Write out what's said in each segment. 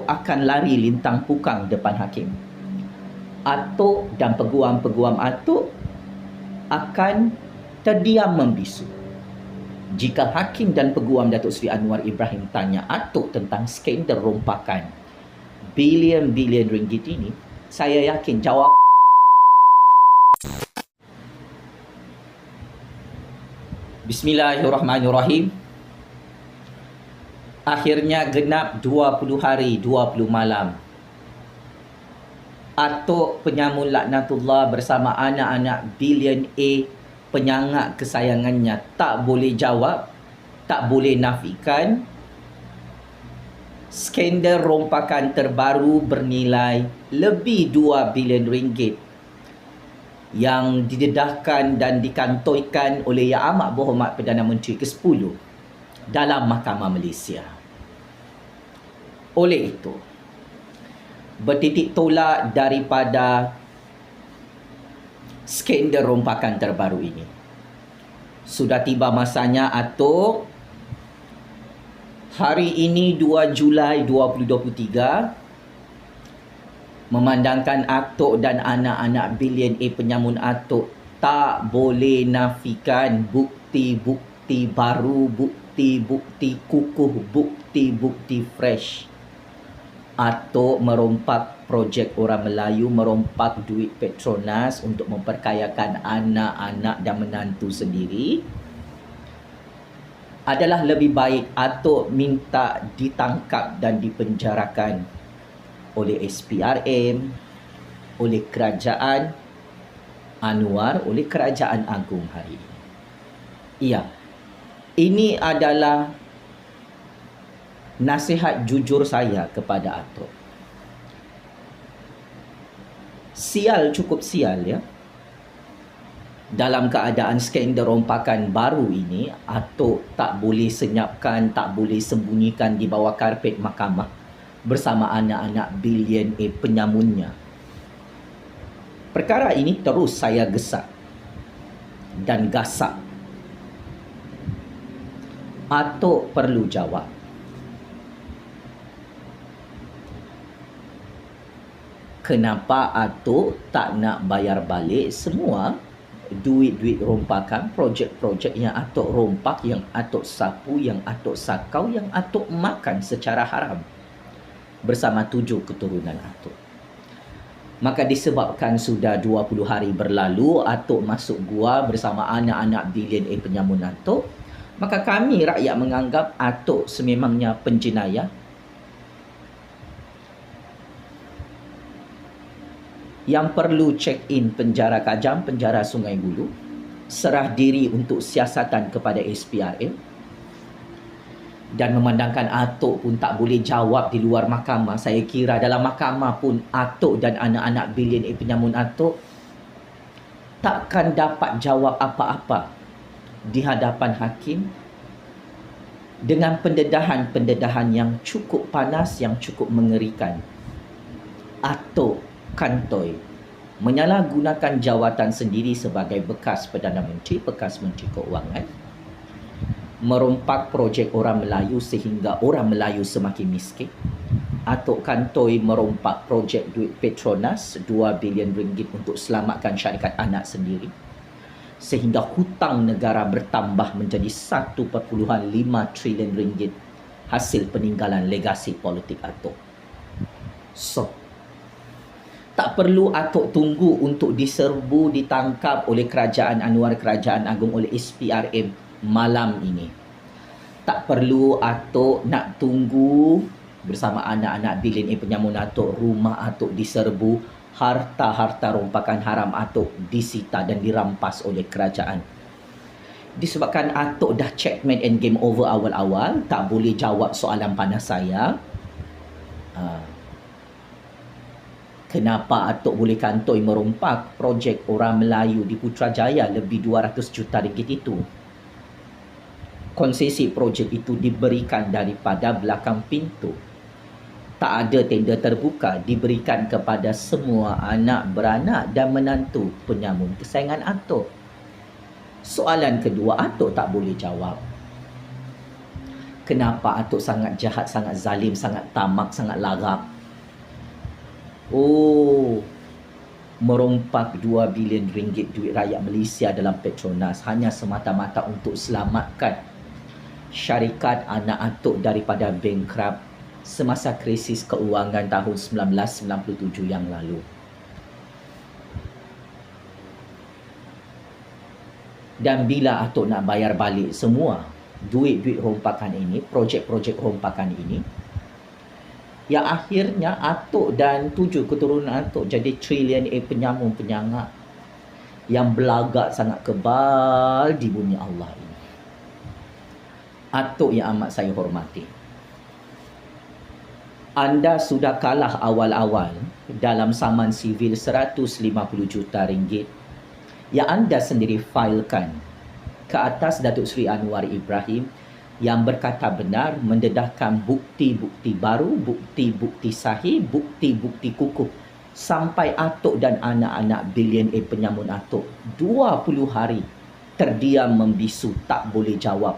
Atuk akan lari lintang pukang depan hakim. Atuk dan peguam-peguam Atuk akan terdiam membisu. Jika hakim dan peguam Datuk Seri Anwar Ibrahim tanya Atuk tentang skandal rompakan bilion-bilion ringgit ini, saya yakin jawab Bismillahirrahmanirrahim. Akhirnya genap 20 hari 20 malam. Atuk Penyamun Laknatullah bersama anak-anak bilion A penyangak kesayangannya tak boleh jawab, tak boleh nafikan skandal rompakan terbaru bernilai lebih 2 bilion ringgit yang didedahkan dan dikantoikan oleh Yang Amat Berhormat Perdana Menteri ke-10 dalam Mahkamah Malaysia. Oleh itu, bertitik tolak daripada skandal rompakan terbaru ini, sudah tiba masanya Atuk hari ini 2 Julai 2023 memandangkan Atuk dan anak-anak bilion A penyamun Atuk tak boleh nafikan bukti-bukti baru, bukti-bukti kukuh, bukti-bukti fresh. Atuk merompak projek orang Melayu, merompak duit Petronas untuk memperkayakan anak-anak dan menantu sendiri. Adalah lebih baik Atuk minta ditangkap dan dipenjarakan oleh SPRM, oleh Kerajaan Anwar, oleh Kerajaan Agung hari ini. Ya, ini adalah nasihat jujur saya kepada Atuk. Sial, cukup sial ya. Dalam keadaan skandal rompakan baru ini, Atuk tak boleh senyapkan, tak boleh sembunyikan di bawah karpet mahkamah bersama anak-anak bilion A penyamunnya. Perkara ini terus saya gesak dan gasak. Atuk perlu jawab. Kenapa Atuk tak nak bayar balik semua duit-duit rompakan, projek-projek yang Atuk rompak, yang Atuk sapu, yang Atuk sakau, yang Atuk makan secara haram bersama 7 keturunan Atuk. Maka disebabkan sudah 20 hari berlalu, Atuk masuk gua bersama anak-anak bilion A penyamun Atuk, maka kami rakyat menganggap Atuk sememangnya penjenayah yang perlu check-in penjara Kajang, penjara Sungai Buloh, serah diri untuk siasatan kepada SPRM, dan memandangkan Atuk pun tak boleh jawab di luar mahkamah. Saya kira dalam mahkamah pun Atuk dan anak-anak bilion A penyamun Atuk takkan dapat jawab apa-apa di hadapan hakim dengan pendedahan-pendedahan yang cukup panas, yang cukup mengerikan. Atuk kantoi menyalahgunakan jawatan sendiri sebagai bekas Perdana Menteri, bekas Menteri Keuangan, merompak projek orang Melayu sehingga orang Melayu semakin miskin. Atuk kantoi merompak projek duit Petronas 2 bilion ringgit untuk selamatkan syarikat anak sendiri, sehingga hutang negara bertambah menjadi 1.5 trilion ringgit hasil peninggalan legasi politik Atuk. So, tak perlu Atuk tunggu untuk diserbu, ditangkap oleh Kerajaan Anwar, Kerajaan Agung, oleh SPRM malam ini. Tak perlu Atuk nak tunggu bersama anak-anak bilion A penyamun Atuk, rumah Atuk diserbu, harta-harta rompakan haram Atuk disita dan dirampas oleh kerajaan. Disebabkan Atuk dah checkmate and game over awal-awal, tak boleh jawab soalan panas saya. Kenapa Atuk boleh kantoi merompak projek orang Melayu di Putrajaya lebih 200 juta ringgit itu? Konsesi projek itu diberikan daripada belakang pintu. Tak ada tender terbuka, diberikan kepada semua anak beranak dan menantu penyamun kesayangan Atuk. Soalan kedua, Atuk tak boleh jawab. Kenapa Atuk sangat jahat, sangat zalim, sangat tamak, sangat larap? Oh, merompak 2 bilion ringgit duit rakyat Malaysia dalam Petronas hanya semata-mata untuk selamatkan syarikat anak Atuk daripada bankrupt semasa krisis keuangan tahun 1997 yang lalu. Dan bila Atuk nak bayar balik semua duit-duit rompakan ini, projek-projek rompakan ini, yang akhirnya Atuk dan 7 keturunan Atuk jadi triliuner penyamun penyangak yang belagak sangat kebal di bumi Allah ini. Atuk yang amat saya hormati, anda sudah kalah awal-awal dalam saman sivil 150 juta ringgit yang anda sendiri failkan ke atas Datuk Seri Anwar Ibrahim yang berkata benar, mendedahkan bukti-bukti baru, bukti-bukti sahih, bukti-bukti kukuh sampai Atuk dan anak-anak bilioner penyamun Atuk 20 hari terdiam membisu, tak boleh jawab.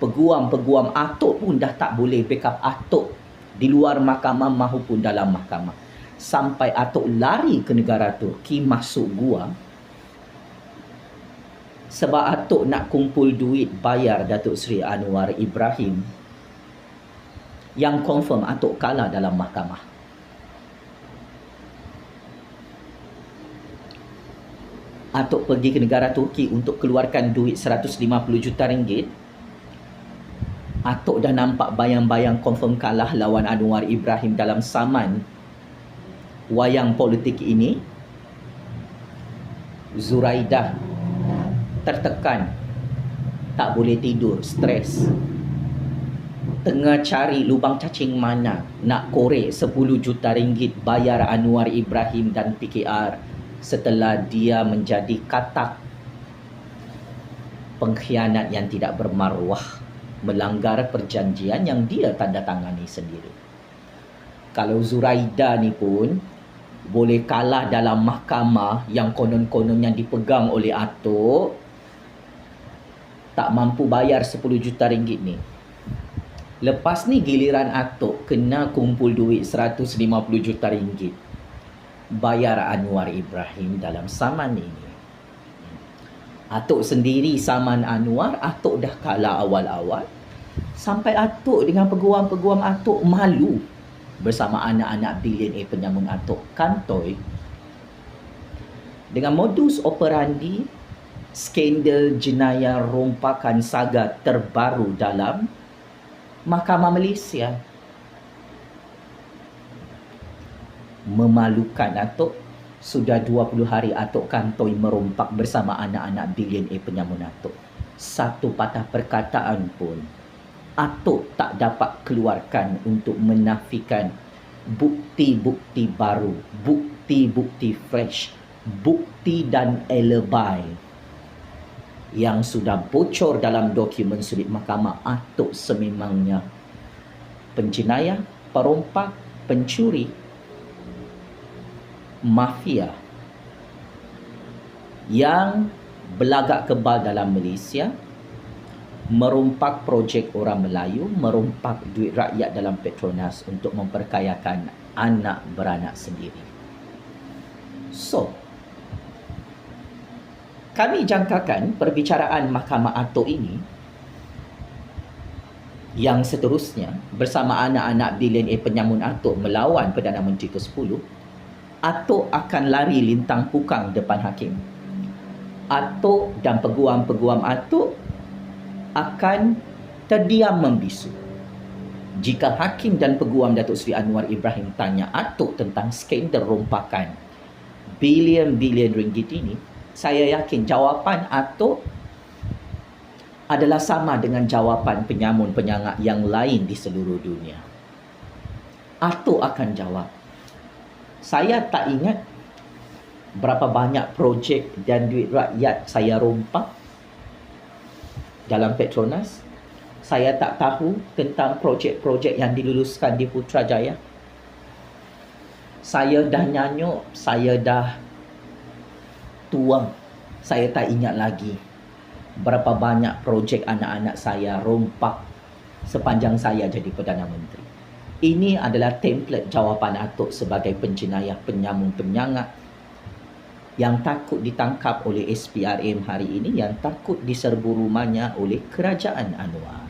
Peguam-peguam Atuk pun dah tak boleh backup Atuk di luar mahkamah maupun dalam mahkamah. Sampai Atuk lari ke negara Turki, masuk gua sebab Atuk nak kumpul duit bayar Datuk Seri Anwar Ibrahim yang confirm Atuk kalah dalam mahkamah. Atuk pergi ke negara Turki untuk keluarkan duit 150 juta ringgit. Atuk dah nampak bayang-bayang confirm kalah lawan Anwar Ibrahim dalam saman wayang politik ini. Zuraidah tertekan, tak boleh tidur, stres, tengah cari lubang cacing mana nak korek 10 juta ringgit bayar Anwar Ibrahim dan PKR setelah dia menjadi katak pengkhianat yang tidak bermaruah, melanggar perjanjian yang dia tanda tangani sendiri. Kalau Zuraidah ni pun boleh kalah dalam mahkamah yang konon-konon yang dipegang oleh Atuk, tak mampu bayar 10 juta ringgit ni. Lepas ni giliran Atuk kena kumpul duit 150 juta ringgit bayar Anwar Ibrahim dalam saman ini. Atuk sendiri saman Anwar, Atuk dah kalah awal-awal. Sampai Atuk dengan peguam-peguam Atuk malu bersama anak-anak bilioner penyamun Atuk kantoi dengan modus operandi skandal jenayah rompakan saga terbaru dalam Mahkamah Malaysia. Memalukan Atuk. Sudah 20 hari Atuk kantoi merompak bersama anak-anak bilioner penyamun Atuk. Satu patah perkataan pun Atuk tak dapat keluarkan untuk menafikan bukti-bukti baru, bukti-bukti fresh, bukti dan alibi yang sudah bocor dalam dokumen sulit mahkamah. Atuk sememangnya penjenayah, perompak, pencuri, mafia yang belagak kebal dalam Malaysia, merompak projek orang Melayu, merompak duit rakyat dalam Petronas untuk memperkayakan anak beranak sendiri. So, kami jangkakan perbicaraan Mahkamah Atuk ini yang seterusnya bersama anak-anak bilioner penyamun Atuk melawan Perdana Menteri ke-10, Atuk akan lari lintang pukang depan hakim. Atuk dan peguam-peguam Atuk akan terdiam membisu jika hakim dan peguam Datuk Seri Anwar Ibrahim tanya Atuk tentang skandal rompakan bilion-bilion ringgit ini. Saya yakin jawapan Atuk adalah sama dengan jawapan penyamun penyangak yang lain di seluruh dunia. Atuk akan jawab, saya tak ingat berapa banyak projek dan duit rakyat saya rompak dalam Petronas. Saya tak tahu tentang projek-projek yang diluluskan di Putrajaya. Saya dah nyanyuk, saya dah tua, saya tak ingat lagi berapa banyak projek anak-anak saya rompak sepanjang saya jadi Perdana Menteri. Ini adalah template jawapan Atuk sebagai penjenayah penyambung penyangat yang takut ditangkap oleh SPRM hari ini, yang takut diserbu rumahnya oleh Kerajaan Anwar.